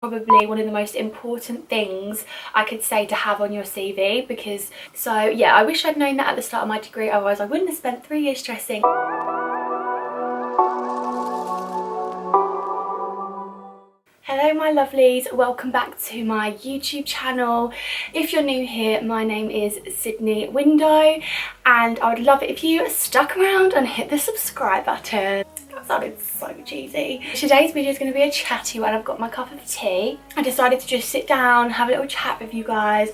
Probably one of the most important things I could say to have on your CV, because yeah, I wish I'd known that at the start of my degree, otherwise I wouldn't have spent 3 years stressing. Hello my lovelies, welcome back to my YouTube channel. If you're new here, my name is Sydney Window and I would love it if you stuck around and hit the subscribe button. That sounded so cheesy. Today's video is going to be a chatty one. I've got my cup of tea. I decided to just sit down, have a little chat with you guys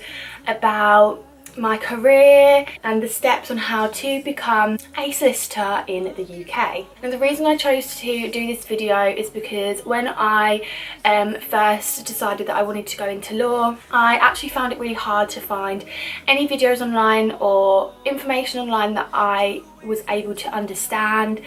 about my career and the steps on how to become a solicitor in the UK. And the reason I chose to do this video is because when I first decided that I wanted to go into law, I actually found it really hard to find any videos online or information online that I was able to understand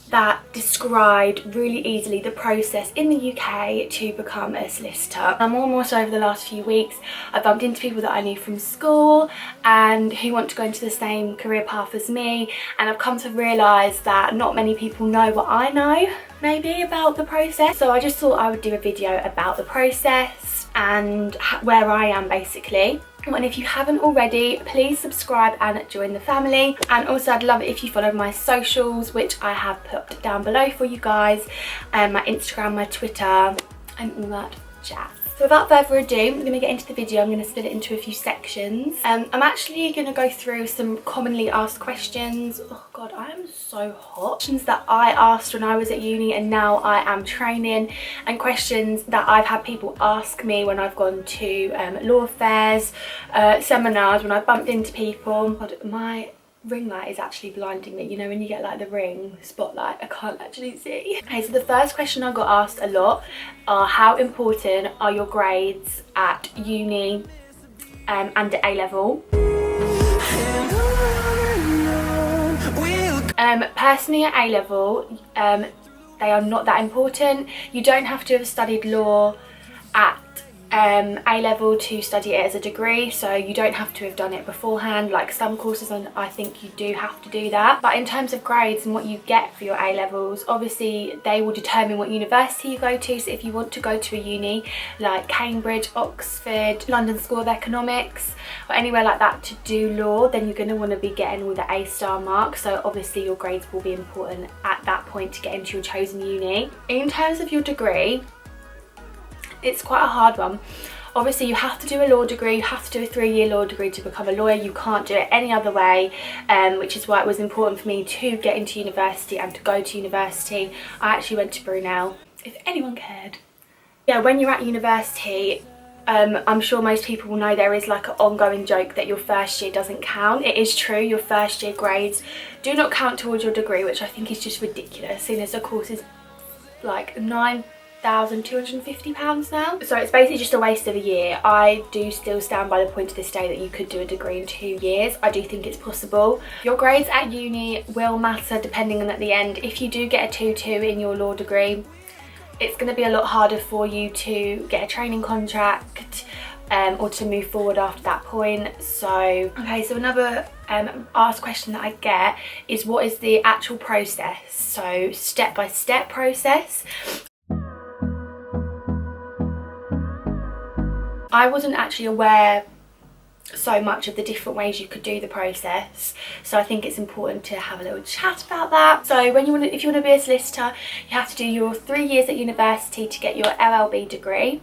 that described really easily the process in the UK to become a solicitor. And more and more so over the last few weeks, I bumped into people that I knew from school and who want to go into the same career path as me, and I've come to realise that not many people know what I know maybe about the process. So I just thought I would do a video about the process and where I am basically. And if you haven't already, please subscribe and join the family. And also I'd love it if you follow my socials, which I have put down below for you guys, my Instagram, my Twitter and all that jazz. So without further ado, I'm going to get into the video. I'm going to split it into a few sections. I'm actually going to go through some commonly asked questions. Oh god, I am so hot. Questions that I asked when I was at uni and now I am training, and questions that I've had people ask me when I've gone to law fairs, seminars, when I've bumped into people. God, my ring light is actually blinding me. You know when you get like the ring spotlight, I can't actually see. Okay, so the first question I got asked a lot are how important are your grades at uni and at A-level? Personally at A-level, they are not that important. You don't have to have studied law at A-level to study it as a degree, so you don't have to have done it beforehand like some courses, and I think you do have to do that. But in terms of grades and what you get for your A-levels, obviously they will determine what university you go to. So if you want to go to a uni like Cambridge, Oxford, London School of Economics or anywhere like that to do law, then you're going to want to be getting all the A-star marks, so obviously your grades will be important at that point to get into your chosen uni. In terms of your degree, it's quite a hard one. Obviously you have to do a law degree, you have to do a 3-year law degree to become a lawyer. You can't do it any other way, which is why it was important for me to get into university and to go to university. I actually went to Brunel, if anyone cared. Yeah, when you're at university, I'm sure most people will know there is like an ongoing joke that your first year doesn't count. It is true, your first year grades do not count towards your degree, which I think is just ridiculous, seeing as the course is like £9,250 now. So it's basically just a waste of a year. I do still stand by the point to this day that you could do a degree in 2 years. I do think it's possible. Your grades at uni will matter depending on at the end. If you do get a 2-2 in your law degree, it's going to be a lot harder for you to get a training contract or to move forward after that point. So okay, so another asked question that I get is what is the actual process? So step-by-step process. I wasn't actually aware so much of the different ways you could do the process, so I think it's important to have a little chat about that. So if you want to be a solicitor, you have to do your 3 years at university to get your LLB degree.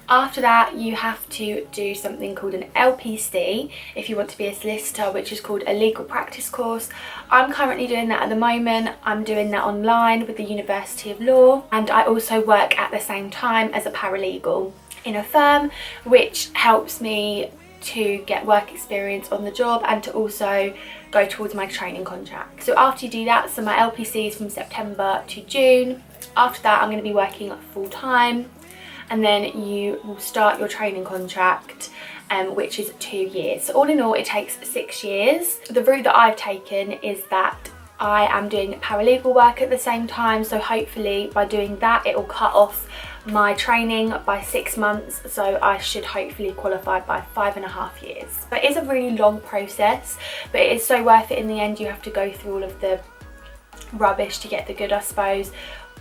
After that you have to do something called an LPC if you want to be a solicitor, which is called a legal practice course. I'm currently doing that at the moment. I'm doing that online with the University of Law, and I also work at the same time as a paralegal in a firm, which helps me to get work experience on the job and to also go towards my training contract. So after you do that, so my LPC is from September to June. After that I'm going to be working full time, and then you will start your training contract, which is 2 years. So all in all it takes 6 years. The route that I've taken is that I am doing paralegal work at the same time, so hopefully by doing that it will cut off my training by 6 months, so I should hopefully qualify by 5.5 years. But it is a really long process, but it is so worth it in the end. You have to go through all of the rubbish to get the good, I suppose.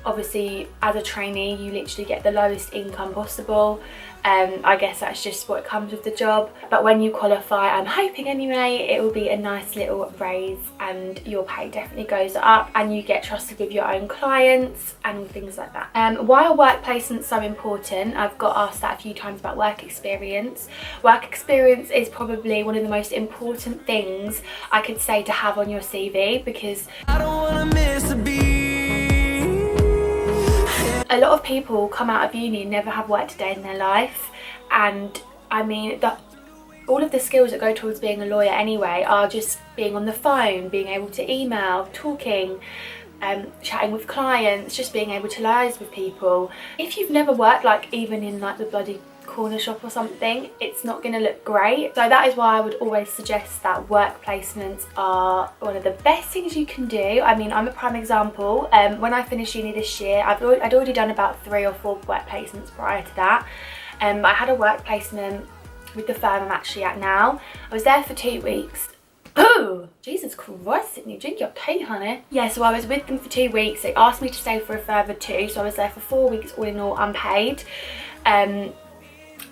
Obviously, as a trainee, you literally get the lowest income possible. I guess that's just what comes with the job. But when you qualify, I'm hoping anyway, it will be a nice little raise and your pay definitely goes up and you get trusted with your own clients and things like that. Why are work placements so important? I've got asked that a few times about work experience. Work experience is probably one of the most important things I could say to have on your CV, because I don't wanna miss a beat. A lot of people come out of uni and never have worked a day in their life, and I mean all of the skills that go towards being a lawyer anyway are just being on the phone, being able to email, talking, chatting with clients, just being able to liaise with people. If you've never worked, like even in like the bloody corner shop or something, it's not going to look great. So that is why I would always suggest that work placements are one of the best things you can do. I mean, I'm a prime example. When I finished uni this year, I'd already done about 3 or 4 work placements prior to that. I had a work placement with the firm I'm actually at now. I was there for 2 weeks. Oh, Jesus Christ, Sydney, drink your tea, honey. Yeah, so I was with them for 2 weeks. They asked me to stay for a further 2, so I was there for 4 weeks all in all, unpaid.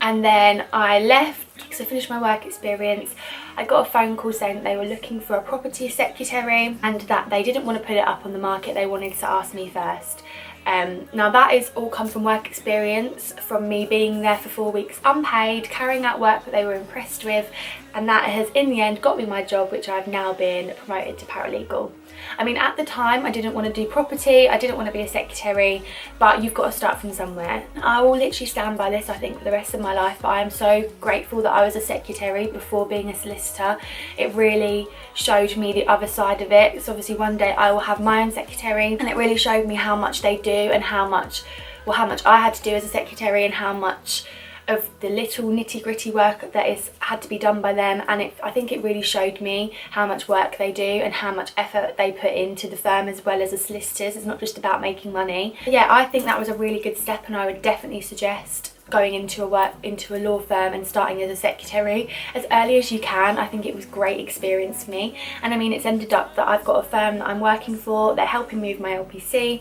And then I left because I finished my work experience. I got a phone call saying that they were looking for a property secretary and that they didn't want to put it up on the market. They wanted to ask me first. Now that is all come from work experience, from me being there for 4 weeks unpaid, carrying out work that they were impressed with, and that has in the end got me my job, which I've now been promoted to paralegal. I mean, at the time I didn't want to do property, I didn't want to be a secretary, but you've got to start from somewhere. I will literally stand by this, I think, for the rest of my life, but I am so grateful that I was a secretary before being a solicitor. It really showed me the other side of it. So obviously one day I will have my own secretary, and it really showed me how much they do and how much I had to do as a secretary and how much of the little nitty-gritty work that had to be done by them. And I think it really showed me how much work they do and how much effort they put into the firm as well as the solicitors. It's not just about making money. But yeah, I think that was a really good step, and I would definitely suggest going into a law firm and starting as a secretary as early as you can. I think it was great experience for me, and I mean, it's ended up that I've got a firm that I'm working for. They're helping me with my LPC.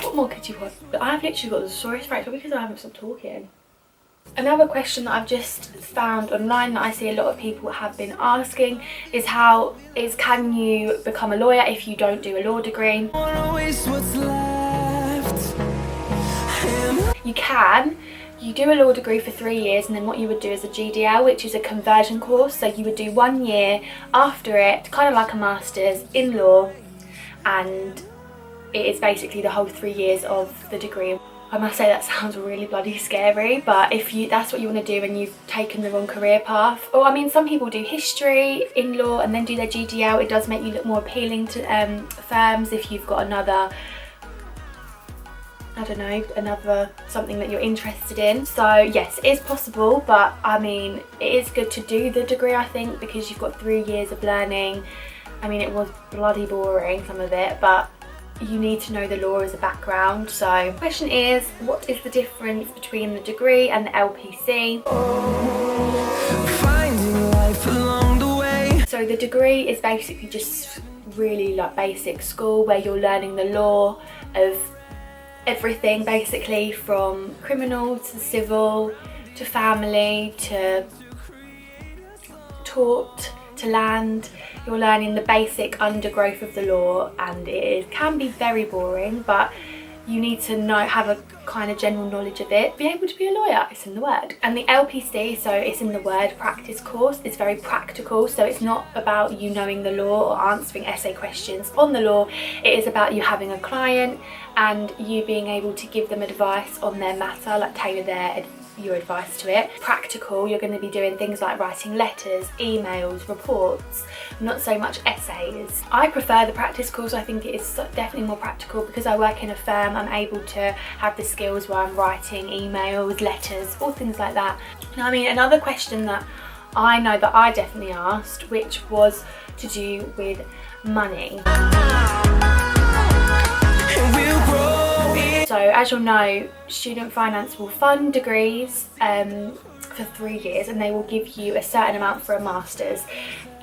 What more could you want? But I've literally got the sorest throat because I haven't stopped talking. Another question that I've just found online that I see a lot of people have been asking is can you become a lawyer if you don't do a law degree? You can. You do a law degree for 3 years, and then what you would do is a GDL, which is a conversion course. So you would do 1 year after it, kind of like a master's in law, and it is basically the whole 3 years of the degree. I must say that sounds really bloody scary, but if that's what you want to do and you've taken the wrong career path, or I mean, some people do history in law and then do their GDL. It does make you look more appealing to firms if you've got another, I don't know, another something that you're interested in. So yes, it is possible, but I mean, it is good to do the degree, I think, because you've got 3 years of learning. I mean, it was bloody boring, some of it, but you need to know the law as a background. So the question is, what is the difference between the degree and the LPC? Finding life along the way. So the degree is basically just really like basic school, where you're learning the law of everything, basically from criminal to civil to family to tort to land. You're learning the basic undergrowth of the law, and it can be very boring, but you need to have a kind of general knowledge of it, be able to be a lawyer. It's in the word. And the LPC, so it's in the word, practice course, it's very practical. So it's not about you knowing the law or answering essay questions on the law. It is about you having a client and you being able to give them advice on their matter, like tailor your advice to it. Practical, you're going to be doing things like writing letters, emails, reports, not so much essays. I prefer the practice course. I think it is definitely more practical because I work in a firm. I'm able to have the skills where I'm writing emails, letters, all things like that. Now, I mean, another question that I know that I definitely asked, which was to do with money. So as you'll know, student finance will fund degrees for 3 years, and they will give you a certain amount for a master's.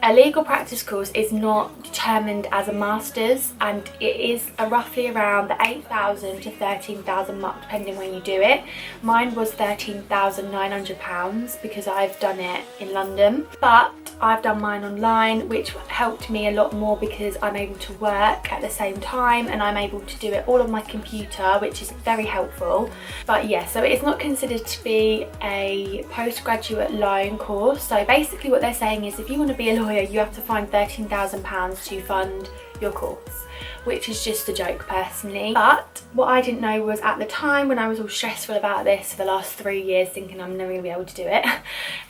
a legal practice course is not determined as a master's, and it is roughly around the 8,000 to 13,000 mark depending when you do it. Mine was £13,900 because I've done it in London, but I've done mine online, which helped me a lot more because I'm able to work at the same time and I'm able to do it all on my computer, which is very helpful. But yeah, so it's not considered to be a postgraduate loan course. So basically what they're saying is if you want to be a lawyer, you have to find £13,000 to fund your course, which is just a joke personally. But what I didn't know was, at the time when I was all stressful about this for the last 3 years thinking I'm never going to be able to do it,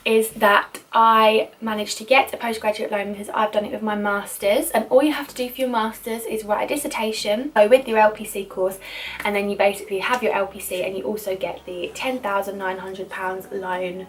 is that I managed to get a postgraduate loan because I've done it with my masters, and all you have to do for your masters is write a dissertation, so with your LPC course, and then you basically have your LPC and you also get the £10,900 loan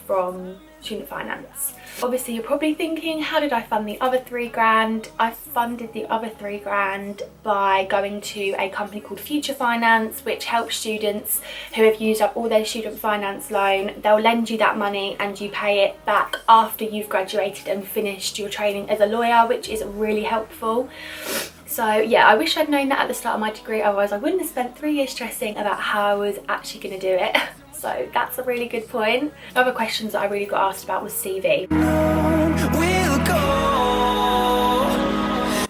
from student finance. Obviously you're probably thinking, how did I fund the other £3,000? I funded the other £3,000 by going to a company called Future Finance, which helps students who have used up all their student finance loan. They'll lend you that money and you pay it back after you've graduated and finished your training as a lawyer, which is really helpful. So yeah, I wish I'd known that at the start of my degree, otherwise I wouldn't have spent 3 years stressing about how I was actually going to do it. So that's a really good point. Other questions that I really got asked about was CV.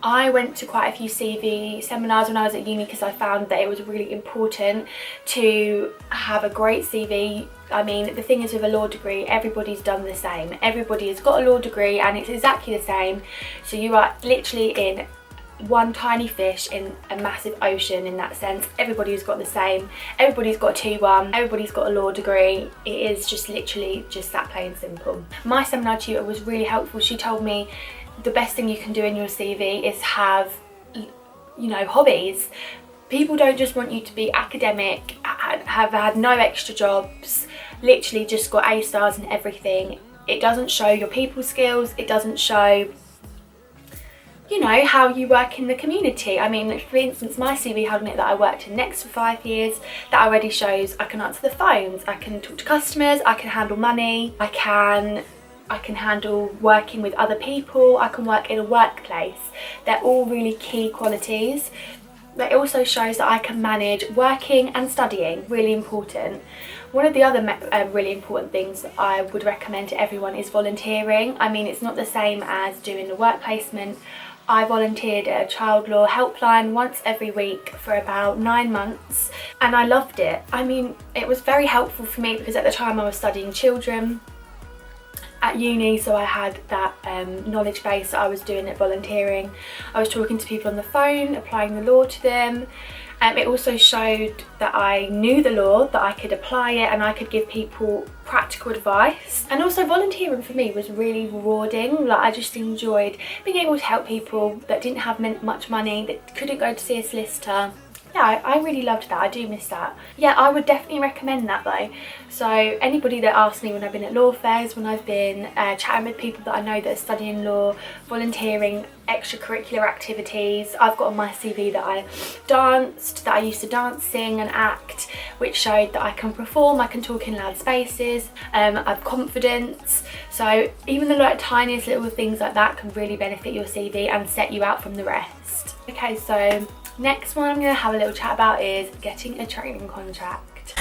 I went to quite a few CV seminars when I was at uni because I found that it was really important to have a great CV. I mean, the thing is with a law degree, everybody's done the same. Everybody has got a law degree and it's exactly the same. So you are literally in one tiny fish in a massive ocean in that sense. Everybody's got the same, everybody's got a 2-1, everybody's got a law degree. It is just literally just that plain simple. My seminar tutor was really helpful. She told me the best thing you can do in your CV is have, you know, hobbies. People don't just want you to be academic, have had no extra jobs, literally just got A stars in everything. It doesn't show your people skills, it doesn't show, you know, how you work in the community. I mean, for instance, my CV had on it that I worked in Next for 5 years. That already shows I can answer the phones, I can talk to customers, I can handle money, I can handle working with other people, I can work in a workplace. They're all really key qualities. It also shows that I can manage working and studying, really important. One of the other really important things that I would recommend to everyone is volunteering. I mean, it's not the same as doing the work placement. I volunteered at a child law helpline once every week for about 9 months and I loved it. I mean, it was very helpful for me because at the time I was studying children at uni, so I had that knowledge base that I was doing at volunteering. I was talking to people on the phone, applying the law to them. It also showed that I knew the law, that I could apply it and I could give people practical advice. And also volunteering for me was really rewarding. Like, I just enjoyed being able to help people that didn't have much money, that couldn't go to see a solicitor. Yeah, I really loved that. I do miss that. Yeah, I would definitely recommend that though. So anybody that asks me when I've been at law fairs, when I've been chatting with people that I know that are studying law, volunteering, extracurricular activities, I've got on my CV that I danced, that I used to dance, sing and act, which showed that I can perform, I can talk in loud spaces, I have confidence. So even the tiniest little things like that can really benefit your CV and set you out from the rest. Okay, so next one I'm going to have a little chat about is getting a training contract.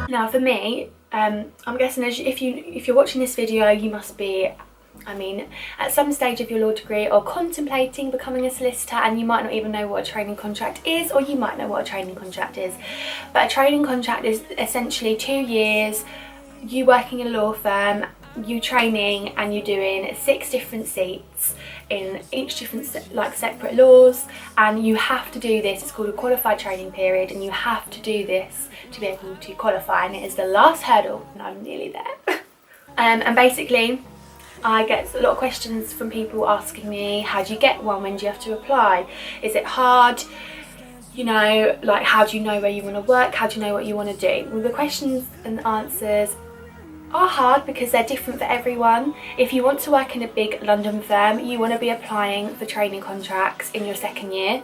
Now for me, I'm guessing if you're watching this video, you must be, I mean, at some stage of your law degree or contemplating becoming a solicitor, and you might not even know what a training contract is, or you might know what a training contract is. But a training contract is essentially 2 years, you working in a law firm, you training and you're doing 6 different seats in each different separate laws, and you have to do this. It's called a qualified training period, and you have to do this to be able to qualify, and it is the last hurdle, and I'm nearly there. And basically I get a lot of questions from people asking me, how do you get one, when do you have to apply, is it hard, you know, like how do you know where you want to work, how do you know what you want to do? Well, the questions and answers are hard because they're different for everyone. If you want to work in a big London firm, you want to be applying for training contracts in your 2nd year.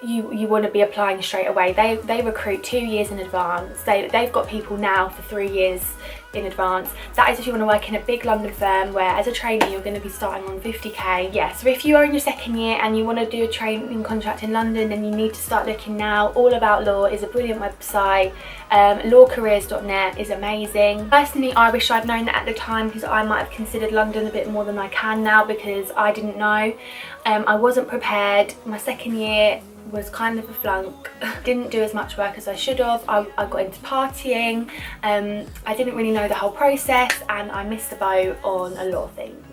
you want to be applying straight away. They recruit 2 years in advance. They've got people now for 3 years in advance. That is if you want to work in a big London firm where as a trainee you're going to be starting on 50k. Yeah, so if you are in your second year and you want to do a training contract in London, then you need to start looking now. All About Law is a brilliant website. Lawcareers.net is amazing. Personally, I wish I'd known that at the time, because I might have considered London a bit more than I can now, because I didn't know. I wasn't prepared. My second year was kind of a flunk. Didn't do as much work as I should have. I got into partying. I didn't really know the whole process, and I missed the boat on a lot of things.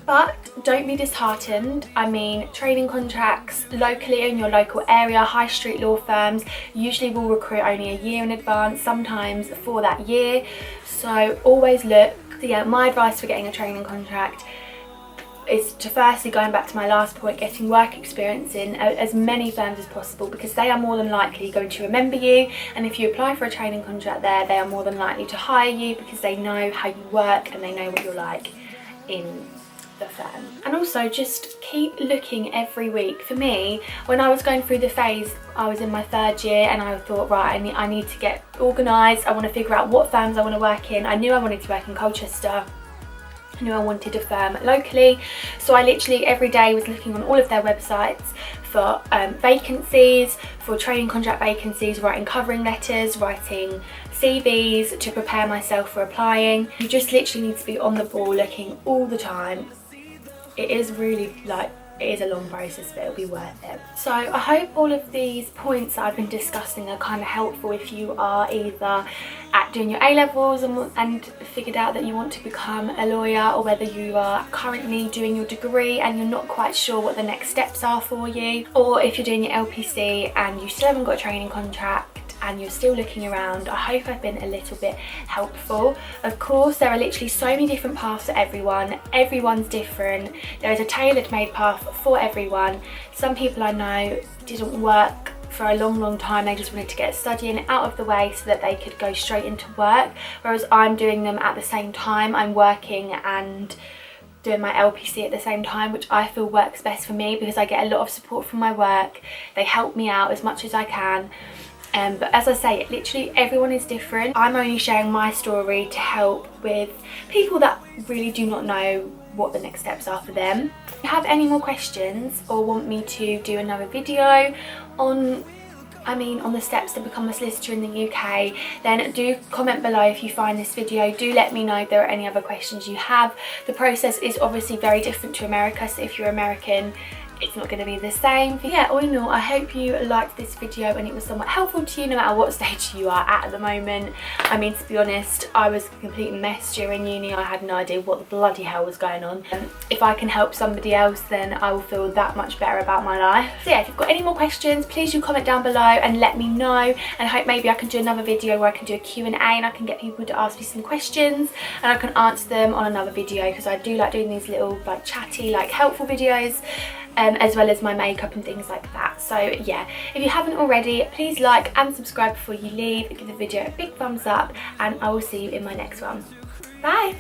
But don't be disheartened. I mean, training contracts locally in your local area, high street law firms usually will recruit only a year in advance, sometimes for that year. So always look. So yeah, my advice for getting a training contract is to, firstly, going back to my last point, getting work experience in as many firms as possible, because they are more than likely going to remember you, and if you apply for a training contract there, they are more than likely to hire you because they know how you work and they know what you're like in the firm. And also just keep looking every week. For me, when I was going through the phase, I was in my 3rd year and I thought, right, I need to get organised. I want to figure out what firms I want to work in. I knew I wanted to work in Colchester. I knew I wanted a firm locally, so I literally every day was looking on all of their websites for vacancies, for training contract vacancies, writing covering letters, writing CVs to prepare myself for applying. You just literally need to be on the ball, looking all the time. It is really, like, it is a long process, but it'll be worth it. So I hope all of these points that I've been discussing are kind of helpful if you are either at doing your A-levels and figured out that you want to become a lawyer, or whether you are currently doing your degree and you're not quite sure what the next steps are for you, or if you're doing your LPC and you still haven't got a training contract and you're still looking around. I hope I've been a little bit helpful. Of course, there are literally so many different paths for everyone. Everyone's different. There is a tailor-made path for everyone. Some people I know didn't work for a long time. They just wanted to get studying out of the way so that they could go straight into work, whereas I'm doing them at the same time. I'm working and doing my LPC at the same time, which I feel works best for me because I get a lot of support from my work. They help me out as much as I can. But as I say, literally everyone is different. I'm only sharing my story to help with people that really do not know what the next steps are for them. If you have any more questions or want me to do another video on the steps to become a solicitor in the UK, then do comment below if you find this video. Do let me know if there are any other questions you have. The process is obviously very different to America, so if you're American, it's not going to be the same. But yeah, all in all, I hope you liked this video and it was somewhat helpful to you no matter what stage you are at the moment. I mean, to be honest, I was a complete mess during uni. I had no idea what the bloody hell was going on. If I can help somebody else, then I will feel that much better about my life. So yeah, if you've got any more questions, please do comment down below and let me know, and I hope maybe I can do another video where I can do a Q&A and I can get people to ask me some questions and I can answer them on another video, because I do like doing these little like chatty, like helpful videos. As well as my makeup and things like that. So yeah, if you haven't already, please like and subscribe before you leave. Give the video a big thumbs up and I will see you in my next one. Bye!